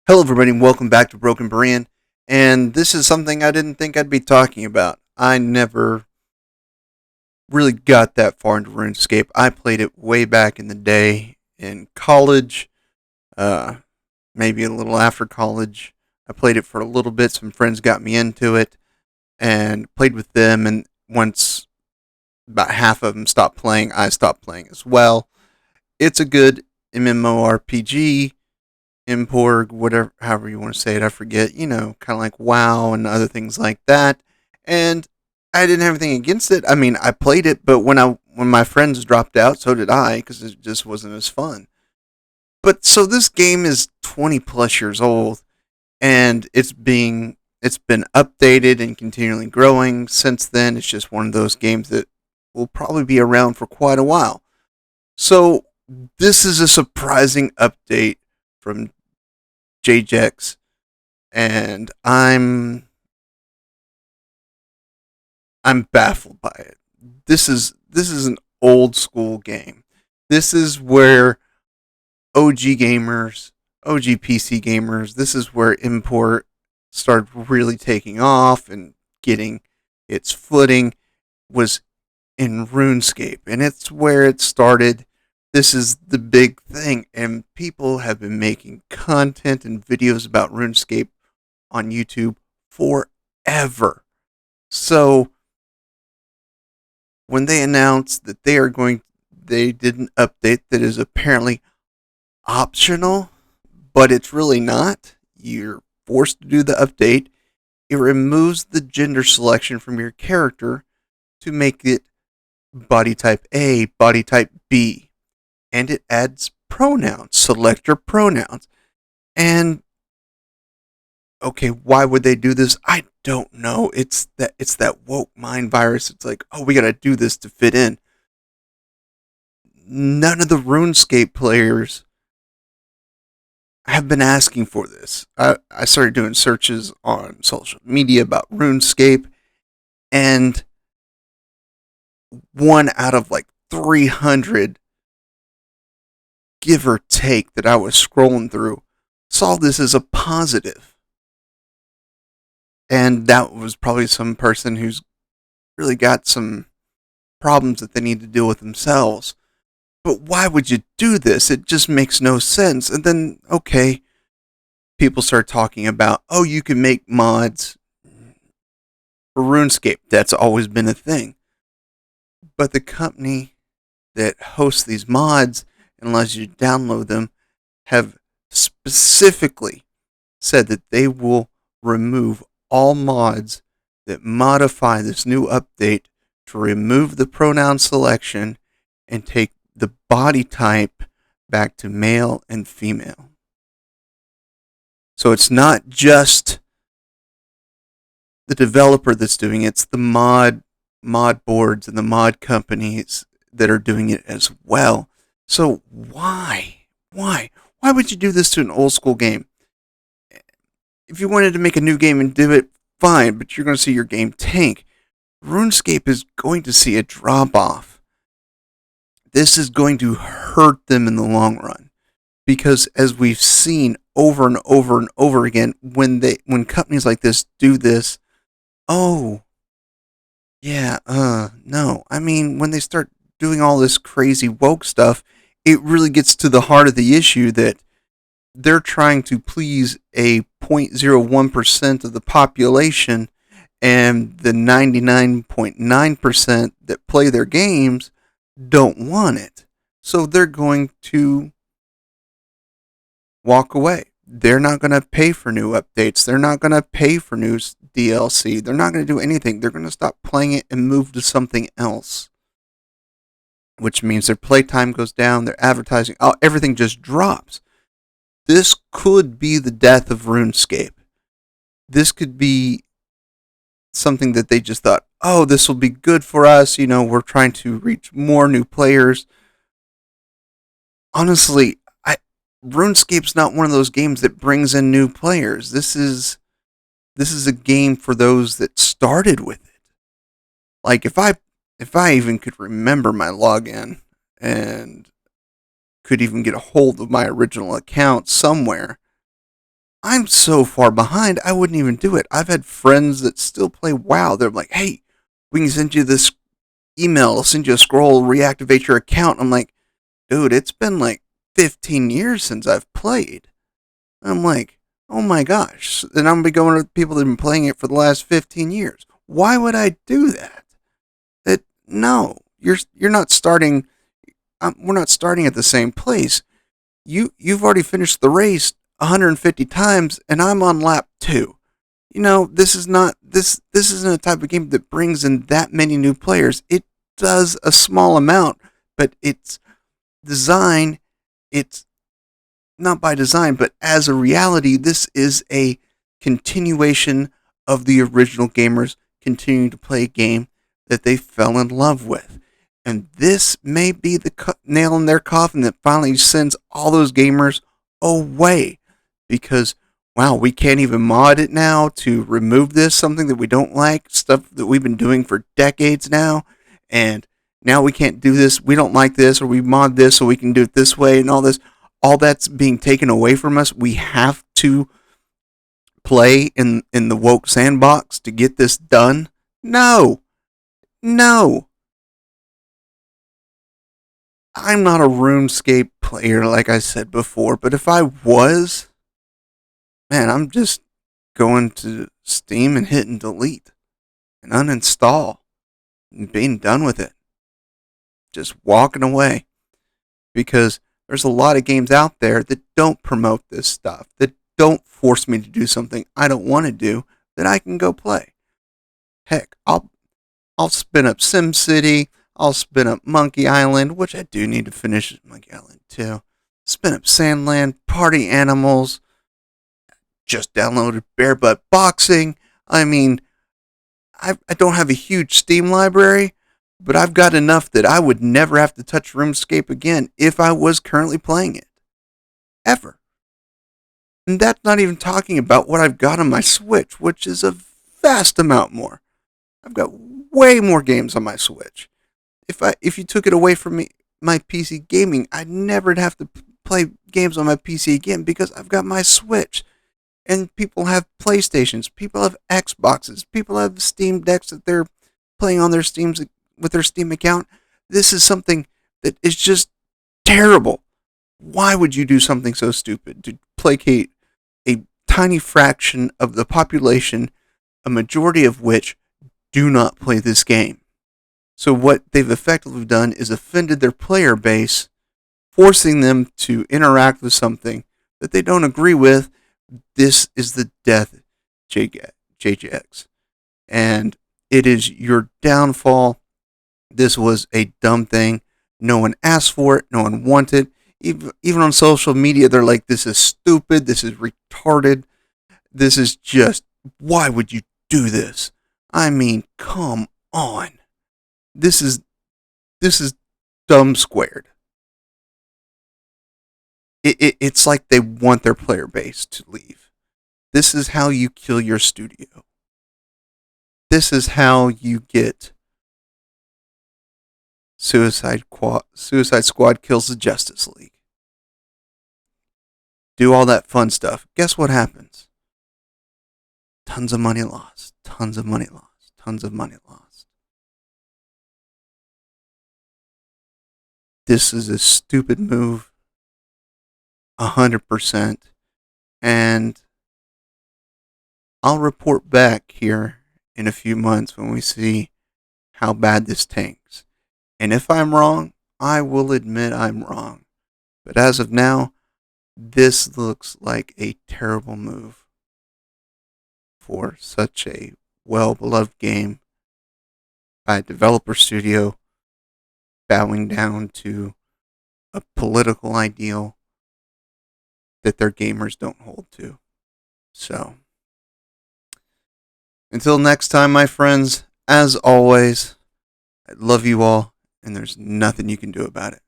Hello, everybody, and welcome back to Broken Berean. And this is something I didn't think I'd be talking about. I never really got that far into RuneScape. I played it way back in the day in college, uh, maybe a little after college. I played it for a little bit. Some friends got me into it and played with them. And once about half of them stopped playing, I stopped playing as well. It's a good MMORPG Imporg, whatever, however you want to say it, I forget, kind of like WoW and other things like that. And I didn't have anything against it. I mean, I played it, but when my friends dropped out, so did I, because it just wasn't as fun. But so this game is 20 plus years old, and it's been updated and continually growing since then. It's just one of those games that will probably be around for quite a while. So this is a surprising update from JJX, and I'm baffled by it. This is an old school game. This is where OG gamers, OG PC gamers, this is where import started really taking off and getting its footing was in RuneScape, and it's where it started. This is the big thing, and people have been making content and videos about RuneScape on YouTube forever. So when they announced that they did an update that is apparently optional, but it's really not. You're forced to do the update. It removes the gender selection from your character to make it body type A, body type B, and it adds pronouns, selector pronouns. And okay, why would they do this? I don't know. It's that woke mind virus. It's like, oh, we got to do this to fit in. None of the RuneScape players have been asking for this. I started doing searches on social media about RuneScape, and one out of like 300, give or take, that I was scrolling through saw this as a positive. And that was probably some person who's really got some problems that they need to deal with themselves. But why would you do this? It just makes no sense. And then, okay, people start talking about, oh, you can make mods for RuneScape. That's always been a thing. But the company that hosts these mods and allows you to download them have specifically said that they will remove all mods that modify this new update to remove the pronoun selection and take the body type back to male and female. So it's not just the developer that's doing it, it's the mod boards and the mod companies that are doing it as well. So why? Why would you do this to an old school game? If you wanted to make a new game and do it, fine, but you're going to see your game tank. RuneScape is going to see a drop off. This is going to hurt them in the long run, because as we've seen over and over and over again, when companies like this do this, oh yeah, no. I mean, when they start doing all this crazy woke stuff, it really gets to the heart of the issue that they're trying to please a 0.01% of the population, and the 99.9% that play their games don't want it. So they're going to walk away. They're not going to pay for new updates. They're not going to pay for new DLC. They're not going to do anything. They're going to stop playing it and move to something else, which means their playtime goes down, their advertising, everything just drops. This could be the death of RuneScape. This could be something that they just thought, oh, this will be good for us. We're trying to reach more new players. Honestly, RuneScape's not one of those games that brings in new players. This is a game for those that started with it. Like if I even could remember my login and could even get a hold of my original account somewhere, I'm so far behind, I wouldn't even do it. I've had friends that still play WoW. They're like, hey, we can send you this email, I'll send you a scroll, reactivate your account. I'm like, dude, it's been like 15 years since I've played. I'm like, oh my gosh. And I'm going to be going to people that have been playing it for the last 15 years. Why would I do that? No, you're not starting. We're not starting at the same place. You've already finished the race 150 times, and I'm on lap 2. This is not this isn't a type of game that brings in that many new players. It does a small amount, but it's design. It's not by design, but as a reality, this is a continuation of the original gamers continuing to play a game that they fell in love with. And this may be the nail in their coffin that finally sends all those gamers away. Because, wow, we can't even mod it now to remove this, something that we don't like, stuff that we've been doing for decades now. And now we can't do this, we don't like this, or we mod this so we can do it this way and all this. All that's being taken away from us. We have to play in the woke sandbox to get this done. No. I'm not a RuneScape player, like I said before, but if I was, man, I'm just going to Steam and hitting delete and uninstall and being done with it. Just walking away. Because there's a lot of games out there that don't promote this stuff, that don't force me to do something I don't want to do, that I can go play. Heck, I'll spin up SimCity, I'll spin up Monkey Island, which I do need to finish Monkey Island too. Spin up Sandland, Party Animals, just downloaded Bare Butt Boxing. I mean, I don't have a huge Steam library, but I've got enough that I would never have to touch RuneScape again if I was currently playing it. Ever. And that's not even talking about what I've got on my Switch, which is a vast amount more. I've got way more games on my Switch. If you took it away from me, my PC gaming, I'd never have to play games on my PC again because I've got my Switch. And people have PlayStations, people have Xboxes, people have Steam Decks that they're playing on their Steams with their Steam account. This is something that is just terrible. Why would you do something so stupid to placate a tiny fraction of the population, a majority of which do not play this game? So what they've effectively done is offended their player base, forcing them to interact with something that they don't agree with. This is the death, JJX. And it is your downfall. This was a dumb thing. No one asked for it. No one wanted it. Even on social media, they're like, this is stupid. This is retarded. This is just, why would you do this? I mean, come on. This is dumb squared. It's like they want their player base to leave. This is how you kill your studio. This is how you get Suicide Squad kills the Justice League. Do all that fun stuff. Guess what happens? Tons of money lost. Tons of money lost. Tons of money lost. This is a stupid move. 100%. And I'll report back here in a few months when we see how bad this tanks. And if I'm wrong, I will admit I'm wrong. But as of now, this looks like a terrible move for such a well-beloved game by a developer studio bowing down to a political ideal that their gamers don't hold to. So, until next time, my friends, as always, I love you all, and there's nothing you can do about it.